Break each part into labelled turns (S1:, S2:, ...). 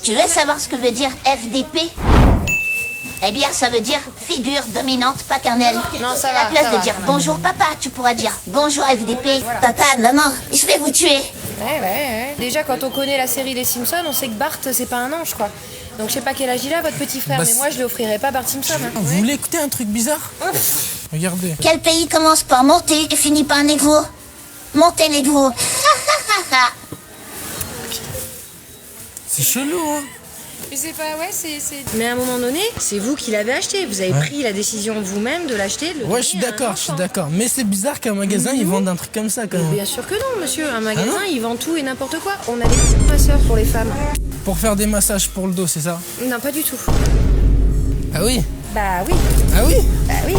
S1: Tu veux savoir ce que veut dire FDP? Eh bien, ça veut dire figure dominante paternelle.
S2: Non, ça
S1: À la
S2: va,
S1: place
S2: ça
S1: de
S2: va.
S1: dire bonjour papa, tu pourras dire bonjour FDP. Papa, maman, je vais vous tuer.
S2: Ouais. Déjà, quand on connaît la série Les Simpsons, on sait que Bart, c'est pas un ange, quoi. Donc, je sais pas quel âge il a, votre petit frère,
S3: Bah,
S2: mais moi, je lui offrirai pas Bart Simpson. Hein.
S3: Vous voulez écouter un truc bizarre? Regardez.
S1: Quel pays commence par monter et finit par Negro? Monténégro.
S3: C'est chelou, hein?
S2: Je sais pas, ouais, c'est... Mais à un moment donné, c'est vous qui l'avez acheté. Vous avez pris la décision vous-même de l'acheter. de le
S3: Ouais, je suis
S2: donner à un
S3: d'accord, je suis
S2: enfant.
S3: d'accord. Mais c'est bizarre qu'un magasin, ils vendent un truc comme ça, quand même.
S2: Bien sûr que non, monsieur. Un magasin,
S3: non
S2: il vend tout et n'importe quoi. On a des masseurs pour les femmes.
S3: Pour faire des massages pour le dos, c'est ça?
S2: Non, pas du tout.
S3: Ah oui?
S2: Bah oui,
S3: Ah oui?
S2: bah oui.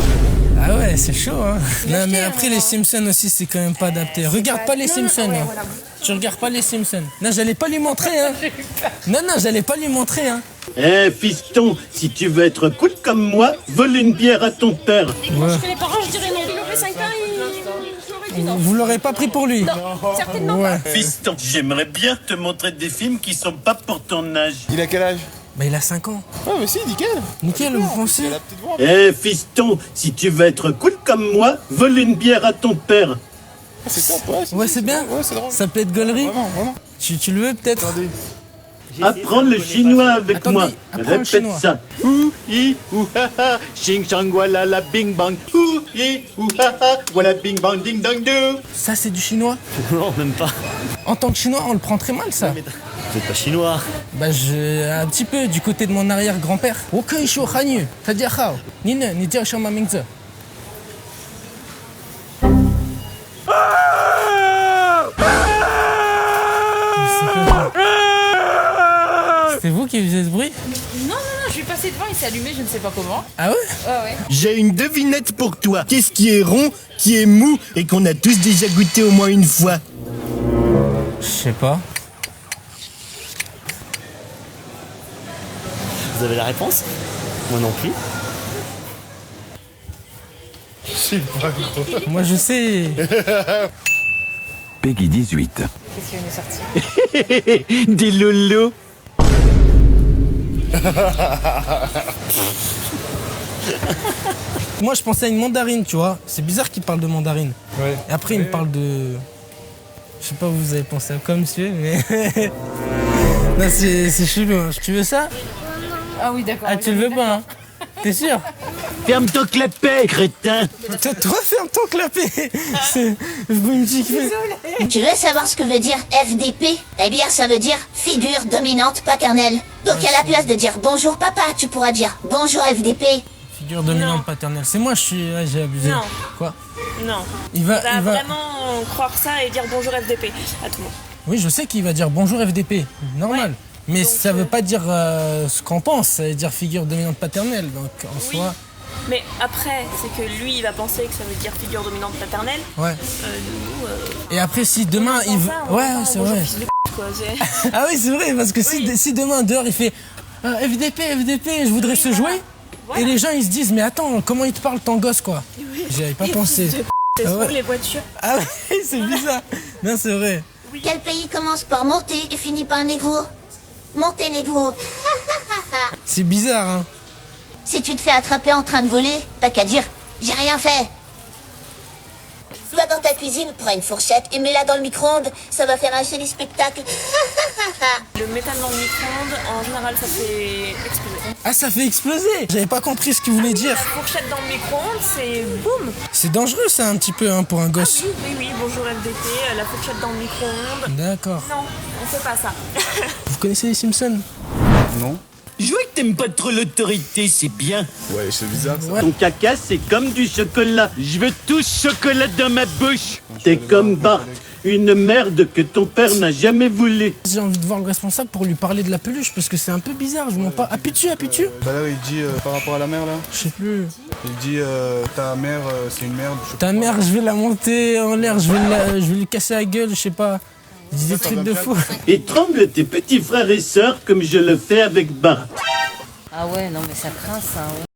S3: Ah ouais, c'est chaud, hein. Non,
S2: acheté,
S3: mais après,
S2: hein,
S3: les Simpsons aussi, c'est quand même pas adapté. Regarde pas les
S2: Non,
S3: Simpsons,
S2: ouais,
S3: hein.
S2: voilà.
S3: Tu regardes pas les Simpsons. Non, j'allais pas lui montrer, hein. Non, j'allais pas lui montrer, hein.
S4: Eh fiston, si tu veux être cool comme moi, vole une bière à ton père.
S3: Ouais.
S5: Les parents, je dirais non. Il aurait 5 ans, il aurait dit non.
S3: Vous l'aurez pas pris pour lui?
S5: Certainement
S3: Ouais.
S4: Fiston, j'aimerais bien te montrer des films qui sont pas pour ton âge.
S6: Il a quel âge?
S3: Bah, il a 5 ans.
S6: Ah mais si, nickel.
S3: Nickel, vous pensez?
S6: Il a la petite voix.
S4: Eh fiston, si tu veux être cool comme moi, vole une bière à ton père.
S6: C'est top, ouais.
S3: Ouais, c'est bien.
S6: Ouais, c'est drôle.
S3: Ça peut être gaulerie.
S6: Vraiment.
S3: Tu le veux, peut-être?
S6: Attendez.
S4: Apprends le chinois avec
S3: Attendez,
S4: moi.
S3: apprends le
S4: Répète
S3: chinois.
S4: ça. Ouh, hi, ouh, ha, ha, ching chang, voilà la bing bang. Ouh, hi, ouh, ha, ha, voilà bing bang, ding dong do.
S3: Ça, c'est du chinois?
S7: Non, même pas.
S3: En tant que chinois, on le prend très mal, ça.
S7: Vous êtes pas chinois.
S3: Bah, un petit peu du côté de mon arrière-grand-père. Ok, je suis au Hanyu. T'as dit Hao. Nine, ni dire ma mingze. C'est vous qui faisiez ce bruit?
S5: Non, je suis passé devant, il s'est allumé, je ne sais pas comment.
S3: Ah ouais?
S5: Ouais.
S4: J'ai une devinette pour toi. Qu'est-ce qui est rond, qui est mou et qu'on a tous déjà goûté au moins une fois?
S3: Je sais pas.
S7: Vous avez la réponse? Moi non plus.
S3: Moi, je sais.
S8: Peggy 18.
S2: Qu'est-ce qui vient de sortir?
S4: Des lolos.
S3: Moi, je pensais à une mandarine, tu vois. C'est bizarre qu'il parle de mandarine.
S6: Ouais.
S3: Et après, il me parle de... Je sais pas, vous avez pensé à quoi, monsieur, mais... Non, c'est chelou. Hein. Tu veux ça?
S5: Ah oui, d'accord.
S3: Ah, tu le veux pas, hein? T'es sûr?
S4: Ferme ton clapet, crétin.
S3: Toi, ferme ton clapet. Vous me dites que...
S1: Tu veux savoir ce que veut dire FDP? Eh bien, ça veut dire figure dominante paternelle. Donc, à la place de dire bonjour papa, tu pourras dire bonjour FDP.
S3: Figure dominante paternelle. C'est moi, j'ai abusé.
S5: Non.
S3: Quoi?
S5: Non.
S3: Il va...
S5: Vraiment croire ça et dire bonjour FDP à tout le monde.
S3: Oui, je sais qu'il va dire bonjour FDP. Normal.
S5: Ouais.
S3: Mais
S5: Donc,
S3: ça veut pas dire ce qu'on pense. Ça veut dire figure dominante paternelle. Donc, en
S5: Oui.
S3: soi...
S5: Mais après, c'est que lui, il va penser que ça veut dire figure dominante paternelle.
S3: Ouais.
S5: Nous,
S3: Et après, si demain, il veut... Ouais, c'est vrai.
S5: Quoi, c'est...
S3: Ah oui, c'est vrai, parce que
S5: Oui.
S3: si demain, dehors, il fait FDP, je voudrais se jouer,
S5: Voilà.
S3: et les gens, ils se disent, mais attends, comment il te parle, ton gosse, quoi? J'y avais pas pensé.
S5: C'est
S3: Ah
S5: sur
S3: ouais.
S5: les voitures.
S3: Ah oui, c'est bizarre. Non, c'est vrai.
S1: Quel pays commence par monter et finit par Negro? Monténégro.
S3: C'est bizarre, hein.
S1: Si tu te fais attraper en train de voler, t'as qu'à dire j'ai rien fait. Va dans ta cuisine, prends une fourchette et mets-la dans le micro-ondes. Ça va faire un joli spectacle.
S5: Le métal dans le micro-ondes, en général, ça fait exploser.
S3: Ah, ça fait exploser. J'avais pas compris ce qu'il voulait dire.
S5: La fourchette dans le micro-ondes, c'est boum.
S3: C'est dangereux, ça, un petit peu, hein, pour un gosse.
S5: Oui, bonjour FDP, la fourchette dans le micro-ondes.
S3: D'accord.
S5: Non, on fait pas ça.
S3: Vous connaissez les Simpsons?
S6: Non.
S4: Je vois que t'aimes pas trop l'autorité, c'est bien.
S6: Ouais, c'est bizarre ça.
S3: Ouais.
S4: Ton caca, c'est comme du chocolat. Je veux tout ce chocolat dans ma bouche. T'es comme Bart, une merde que ton père n'a jamais voulu.
S3: J'ai envie de voir le responsable pour lui parler de la peluche, parce que c'est un peu bizarre, je m'en pas. Appuie dessus.
S6: Bah là, il dit par rapport à la mère là.
S3: Je sais plus.
S6: Il dit ta mère, c'est une merde. je sais
S3: Ta
S6: pas.
S3: mère, je vais la monter en l'air, je vais lui casser la gueule, je sais pas. Il dit des trucs de fou.
S4: Et tremble tes petits frères et sœurs comme je le fais avec Bart.
S9: Ah ouais, non mais ça craint ça. Ouais.